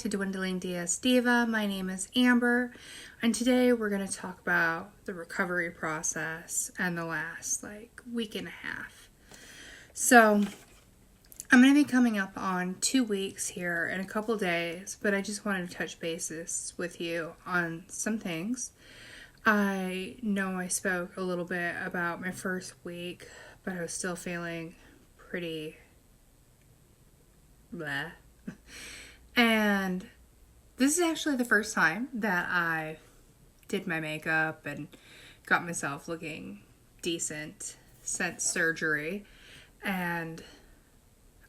to Dwindling DS Diva. My name is Amber, and today we're going to talk about the recovery process and the last week and a half. So I'm going to be coming up on 2 weeks here in a couple days, but I just wanted to touch bases with you on some things. I know I spoke a little bit about my first week, but I was still feeling pretty bleh. And this is actually the first time that I did my makeup and got myself looking decent since surgery. And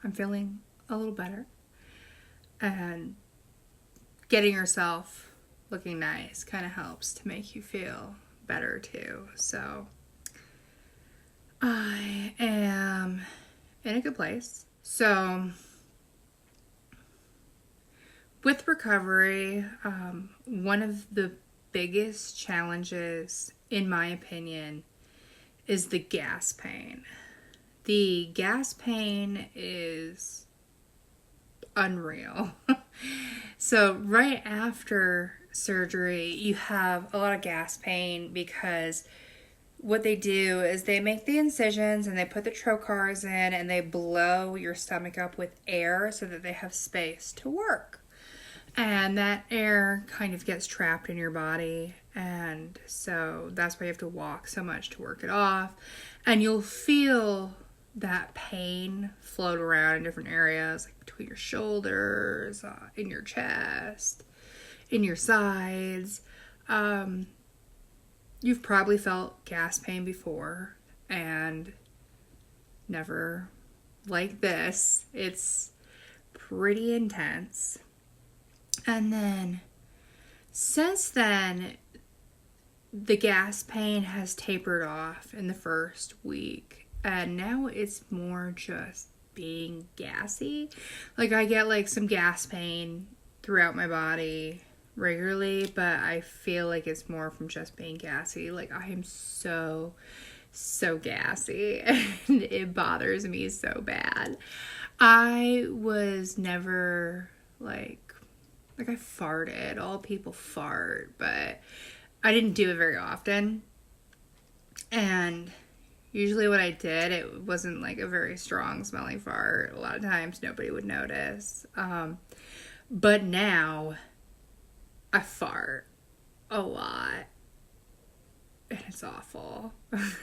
I'm feeling a little better. And getting yourself looking nice kind of helps to make you feel better too. So I am in a good place. So with recovery, one of the biggest challenges, in my opinion, is the gas pain. The gas pain is unreal. So right after surgery, you have a lot of gas pain because what they do is they make the incisions and they put the trocars in and they blow your stomach up with air so that they have space to work. And that air kind of gets trapped in your body, and so that's why you have to walk so much to work it off. And you'll feel that pain float around in different areas, like between your shoulders, in your chest, in your sides. You've probably felt gas pain before, and never like this. It's pretty intense. And then, since then, the gas pain has tapered off in the first week. And now it's more just being gassy. I get some gas pain throughout my body regularly, but I feel like it's more from just being gassy. I am so gassy and it bothers me so bad. I was never I farted. All people fart, but I didn't do it very often. And usually when I did, it wasn't a very strong smelling fart. A lot of times nobody would notice. But now I fart a lot. And it's awful.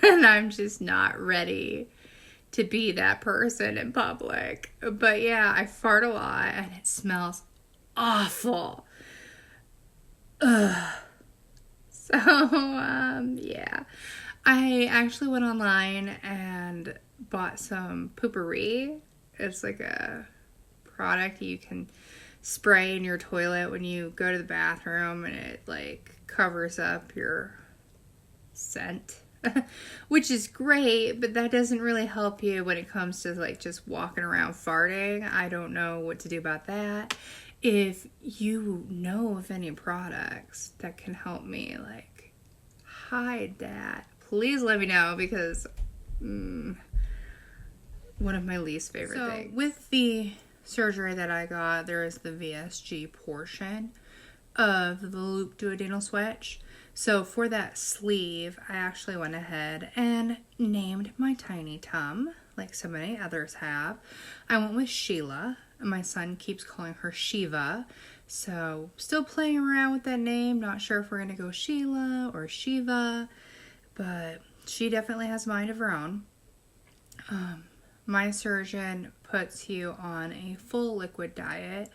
And I'm just not ready to be that person in public. But yeah, I fart a lot and it smells awful. Ugh. So, yeah. I actually went online and bought some Poopery. It's a product you can spray in your toilet when you go to the bathroom, and it covers up your scent. Which is great, but that doesn't really help you when it comes to just walking around farting. I don't know what to do about that. If you know of any products that can help me hide that, please let me know, because one of my least favorite things. With the surgery that I got, there is the VSG portion of the loop duodenal switch. So for that sleeve, I actually went ahead and named my tiny tum, like so many others have. I went with Sheila. My son keeps calling her Shiva. So still playing around with that name. Not sure if we're going to go Sheila or Shiva. But she definitely has a mind of her own. My surgeon puts you on a full liquid diet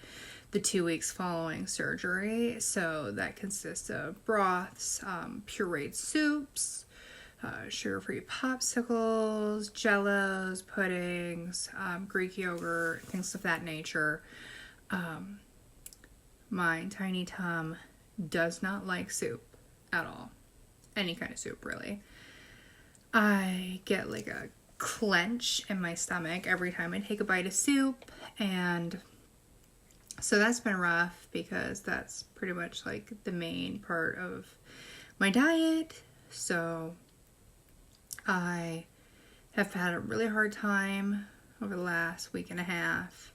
the 2 weeks following surgery. So that consists of broths, pureed soups, sugar-free popsicles, jellos, puddings, Greek yogurt, things of that nature. My tiny tum does not like soup at all. Any kind of soup, really. I get a clench in my stomach every time I take a bite of soup, and so that's been rough because that's pretty much the main part of my diet. So I have had a really hard time over the last week and a half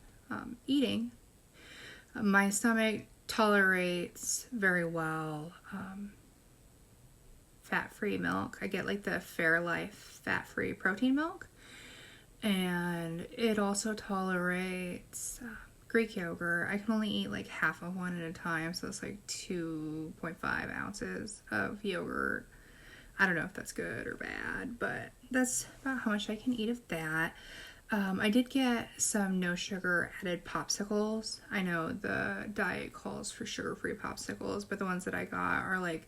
eating. My stomach tolerates very well fat-free milk. I get like the Fairlife fat-free protein milk. And it also tolerates Greek yogurt. I can only eat like half of one at a time, so it's like 2.5 ounces of yogurt. I don't know if that's good or bad, but that's about how much I can eat of that. I did get some no sugar added popsicles. I know the diet calls for sugar-free popsicles, but the ones that I got are like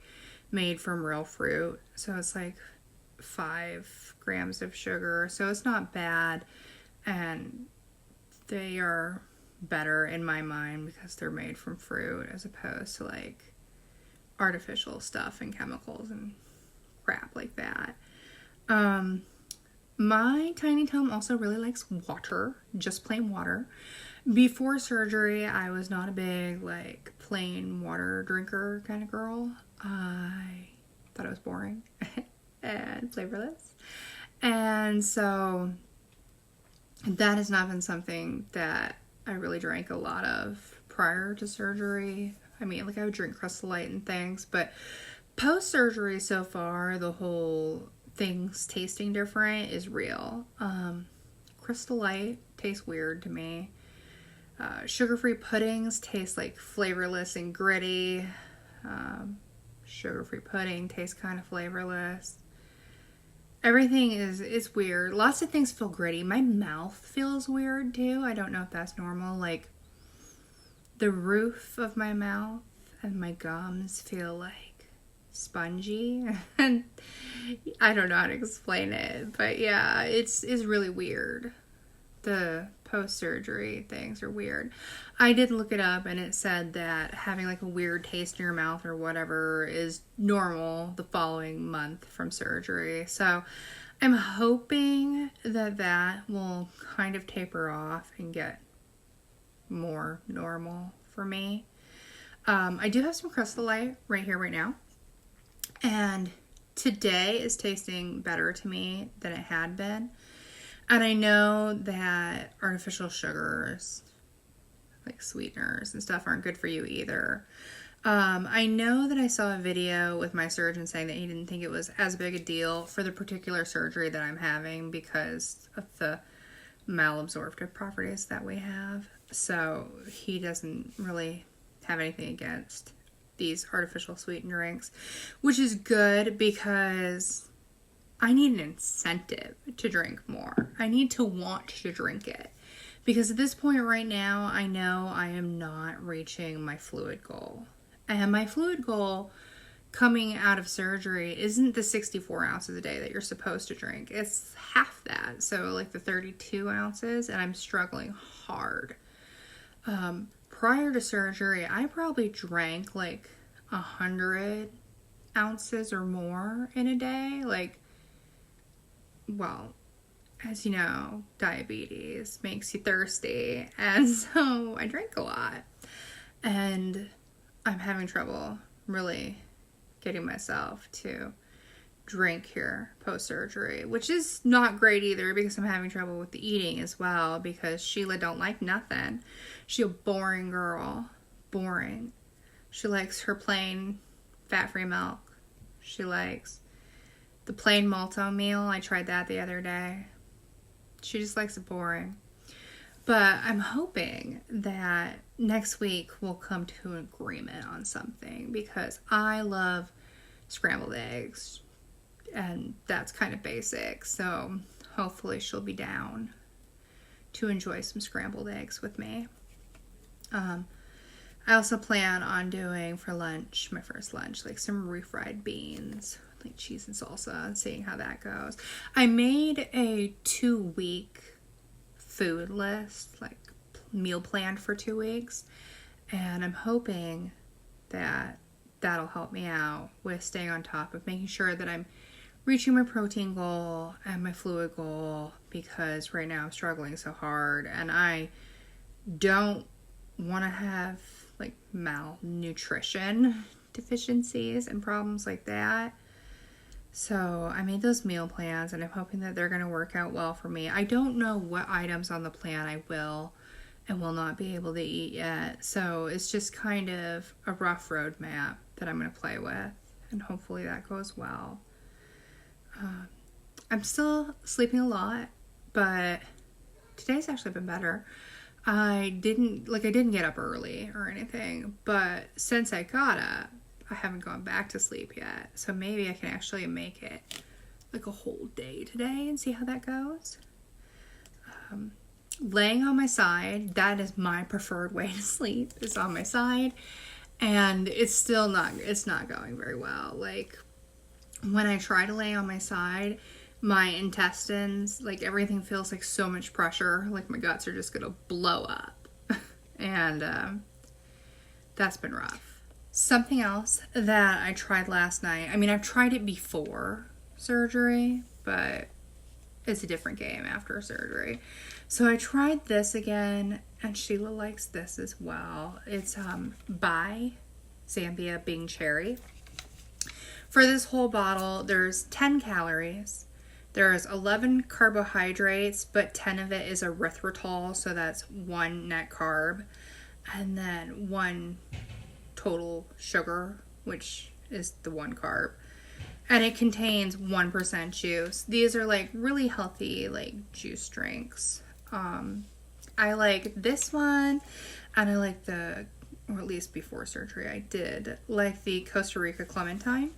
made from real fruit. So it's like 5 grams of sugar. So it's not bad. And they are better in my mind because they're made from fruit as opposed to like artificial stuff and chemicals and crap like that. My tiny tum also really likes water, just plain water. Before surgery, I was not a big like plain water drinker kind of girl. I thought it was boring and flavorless. And so that has not been something that I really drank a lot of prior to surgery. I mean, like I would drink Crystal Light and things, but post-surgery so far, the whole things tasting different is real. Crystal Light tastes weird to me. Sugar-free puddings taste like flavorless and gritty. Sugar-free pudding tastes kind of flavorless. Everything is weird. Lots of things feel gritty. My mouth feels weird too. I don't know if that's normal. Like the roof of my mouth and my gums feel like spongy, and I don't know how to explain it, but yeah, it's really weird. The post-surgery things are weird. I did look it up and it said that having like a weird taste in your mouth or whatever is normal the following month from surgery. So I'm hoping that that will kind of taper off and get more normal for me. I do have some Crystal Light right here right now. And today is tasting better to me than it had been. And I know that artificial sugars, like sweeteners and stuff, aren't good for you either. I know that I saw a video with my surgeon saying that he didn't think it was as big a deal for the particular surgery that I'm having because of the malabsorptive properties that we have. So he doesn't really have anything against these artificial sweetened drinks, which is good because I need an incentive to drink more. I need to want to drink it because at this point right now, I know I am not reaching my fluid goal. And my fluid goal coming out of surgery isn't the 64 ounces a day that you're supposed to drink. It's half that. So like the 32 ounces, and I'm struggling hard. Prior to surgery, I probably drank like 100 ounces or more in a day. Like, well, as you know, diabetes makes you thirsty. And so I drank a lot. And I'm having trouble really getting myself to drink here post-surgery, which is not great either because I'm having trouble with the eating as well because Sheila don't like nothing. She a boring girl. Boring. She likes her plain fat-free milk. She likes the plain malto meal. I tried that the other day. She just likes it boring. But I'm hoping that next week we'll come to an agreement on something because I love scrambled eggs. And that's kind of basic. So hopefully she'll be down to enjoy some scrambled eggs with me. I also plan on doing for lunch, my first lunch, like some refried beans, like cheese and salsa, and seeing how that goes. I made a 2-week food list, like meal plan for 2 weeks. And I'm hoping that that'll help me out with staying on top of making sure that I'm reaching my protein goal and my fluid goal because right now I'm struggling so hard and I don't want to have like malnutrition deficiencies and problems like that. So I made those meal plans and I'm hoping that they're going to work out well for me. I don't know what items on the plan I will and will not be able to eat yet. So it's just kind of a rough roadmap that I'm going to play with, and hopefully that goes well. I'm still sleeping a lot, but today's actually been better. I didn't get up early or anything, but since I got up, I haven't gone back to sleep yet. So maybe I can actually make it like a whole day today and see how that goes. Laying on my side, that is my preferred way to sleep, is on my side. And it's not going very well. Like, when I try to lay on my side, my intestines, like, everything feels like so much pressure. Like, my guts are just gonna blow up. And that's been rough. Something else that I tried last night, I mean, I've tried it before surgery, but it's a different game after surgery. So I tried this again, and Sheila likes this as well. It's by Zambia Bing Cherry. For this whole bottle, there's 10 calories. There's 11 carbohydrates, but 10 of it is erythritol, so that's 1 net carb. And then 1 total sugar, which is the 1 carb. And it contains 1% juice. These are like really healthy, like, juice drinks. I like this one, and I like or at least before surgery I did like the Costa Rica Clementine.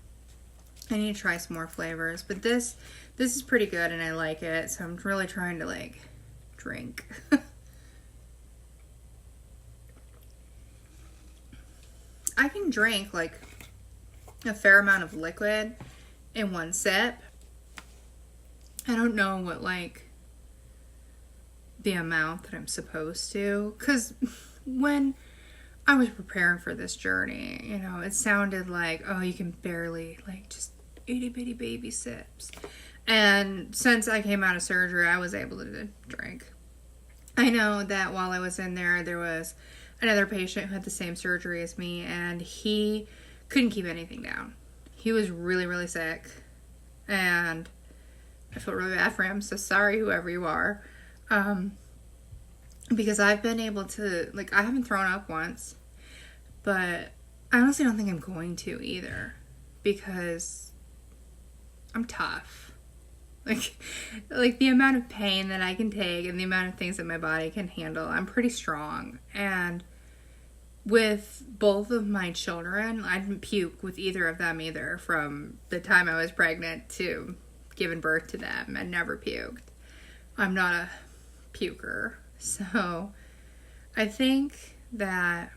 I need to try some more flavors, but this is pretty good and I like it, so I'm really trying to like drink. I can drink like a fair amount of liquid in one sip. I don't know what like the amount that I'm supposed to, because when I was preparing for this journey, you know, it sounded like, oh, you can barely, like, just itty bitty baby sips. And since I came out of surgery, I was able to drink. I know that while I was in there, there was another patient who had the same surgery as me, and he couldn't keep anything down. He was really, really sick, and I feel really bad for him, so sorry whoever you are. Because I've been able to, like, I haven't thrown up once, but I honestly don't think I'm going to either, because I'm tough. Like the amount of pain that I can take and the amount of things that my body can handle, I'm pretty strong. And with both of my children, I didn't puke with either of them either, from the time I was pregnant to giving birth to them. I never puked. I'm not a puker. So I think that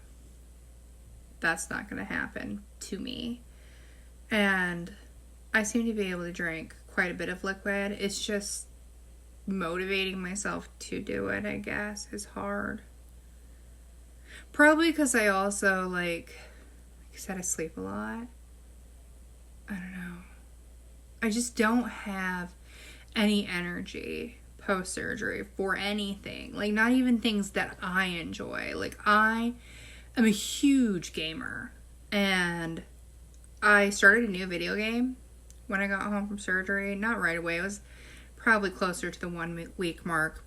that's not going to happen to me. And I seem to be able to drink quite a bit of liquid. It's just motivating myself to do it, I guess, is hard. Probably because I also, like I said, I sleep a lot. I don't know. I just don't have any energy post-surgery for anything. Like, not even things that I enjoy. Like, I am a huge gamer. And I started a new video game when I got home from surgery. Not right away. It was probably closer to the 1 week mark.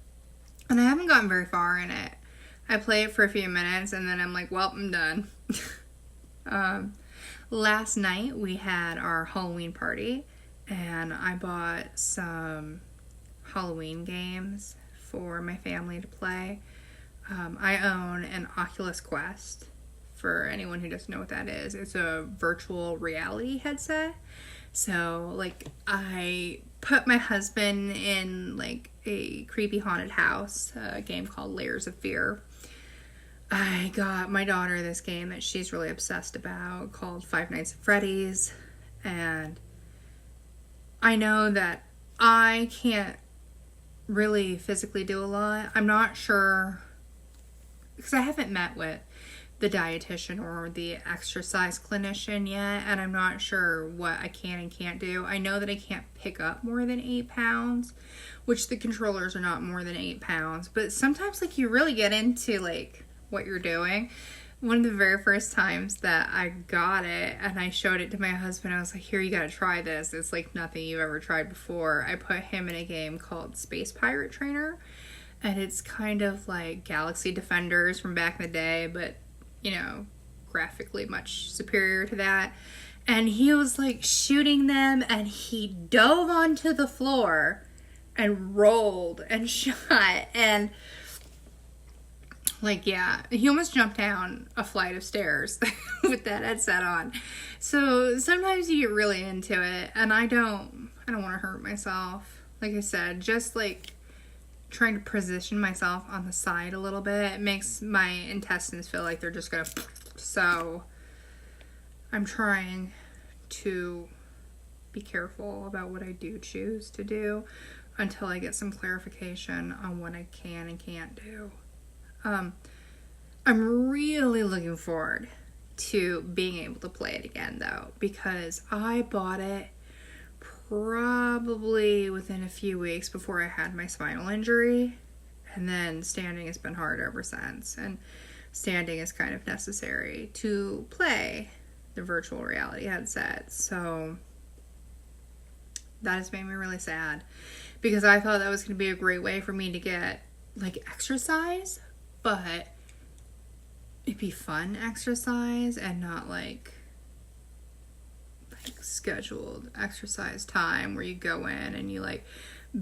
And I haven't gotten very far in it. I play it for a few minutes and then I'm like, well, I'm done. Last night we had our Halloween party and I bought some Halloween games for my family to play. I own an Oculus Quest. For anyone who doesn't know what that is, it's a virtual reality headset. So, like, I put my husband in, like, a creepy haunted house, a game called Layers of Fear. I got my daughter this game that she's really obsessed about called Five Nights at Freddy's. And I know that I can't really physically do a lot. I'm not sure, because I haven't met with the dietitian or the exercise clinician yet, and I'm not sure what I can and can't do. I know that I can't pick up more than 8 pounds, which the controllers are not more than 8 pounds, but sometimes, like, you really get into, like, what you're doing. One of the very first times that I got it and I showed it to my husband, I was like, here, you gotta try this. It's like nothing you've ever tried before. I put him in a game called Space Pirate Trainer, And it's kind of like Galaxy Defenders from back in the day, but, you know, graphically much superior to that. And he was like shooting them, and he dove onto the floor and rolled and shot. And like, yeah, he almost jumped down a flight of stairs with that headset on. So sometimes you get really into it, and I don't want to hurt myself. Like I said, just like trying to position myself on the side a little bit makes my intestines feel like they're just gonna. So I'm trying to be careful about what I do choose to do until I get some clarification on what I can and can't do. I'm really looking forward to being able to play it again, though, because I bought it probably within a few weeks before I had my spinal injury, and then standing has been hard ever since, and standing is kind of necessary to play the virtual reality headset. So that has made me really sad, because I thought that was going to be a great way for me to get like exercise, but it'd be fun exercise and not like scheduled exercise time where you go in and you like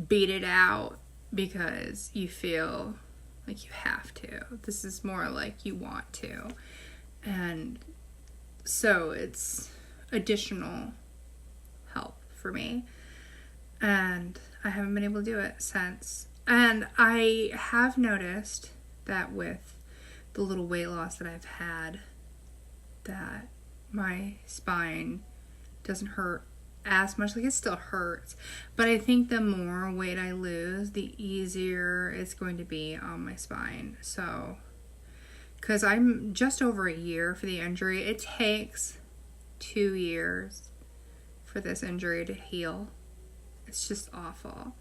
beat it out because you feel like you have to. This is more like you want to. And so it's additional help for me. And I haven't been able to do it since. And I have noticed that with the little weight loss that I've had, that my spine doesn't hurt as much. Like, it still hurts, but I think the more weight I lose, the easier it's going to be on my spine. So, because I'm just over a year for the injury, it takes 2 years for this injury to heal. It's just awful.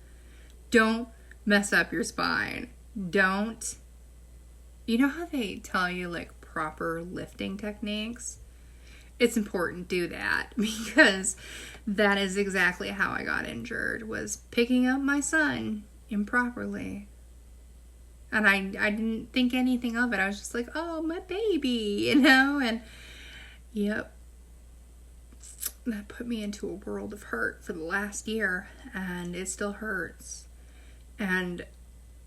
Don't mess up your spine. Don't. You know how they tell you like proper lifting techniques? It's important to do that, because that is exactly how I got injured, was picking up my son improperly. And I didn't think anything of it. I was just like, oh, my baby, you know? And yep, that put me into a world of hurt for the last year, and it still hurts. And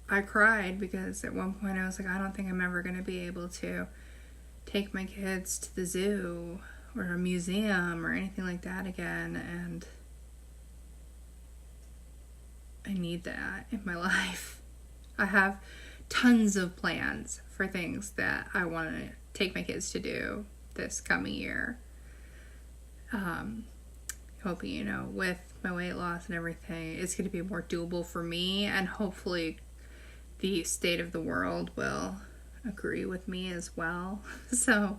I cried because at one point I was like, I don't think I'm ever going to be able to take my kids to the zoo or a museum or anything like that again, and I need that in my life. I have tons of plans for things that I want to take my kids to do this coming year. Hoping, you know, with my weight loss and everything, it's going to be more doable for me, and hopefully the state of the world will agree with me as well. So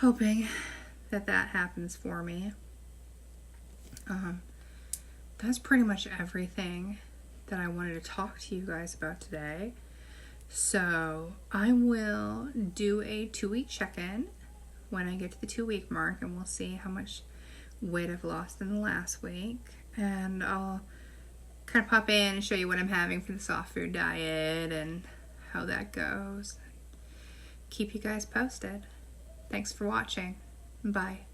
hoping that happens for me. That's pretty much everything that I wanted to talk to you guys about today. So I will do a 2-week check-in when I get to the 2-week mark, and we'll see how much weight I've lost in the last week. And I'll kind of pop in and show you what I'm having for the soft food diet and how that goes. Keep you guys posted. Thanks for watching. Bye.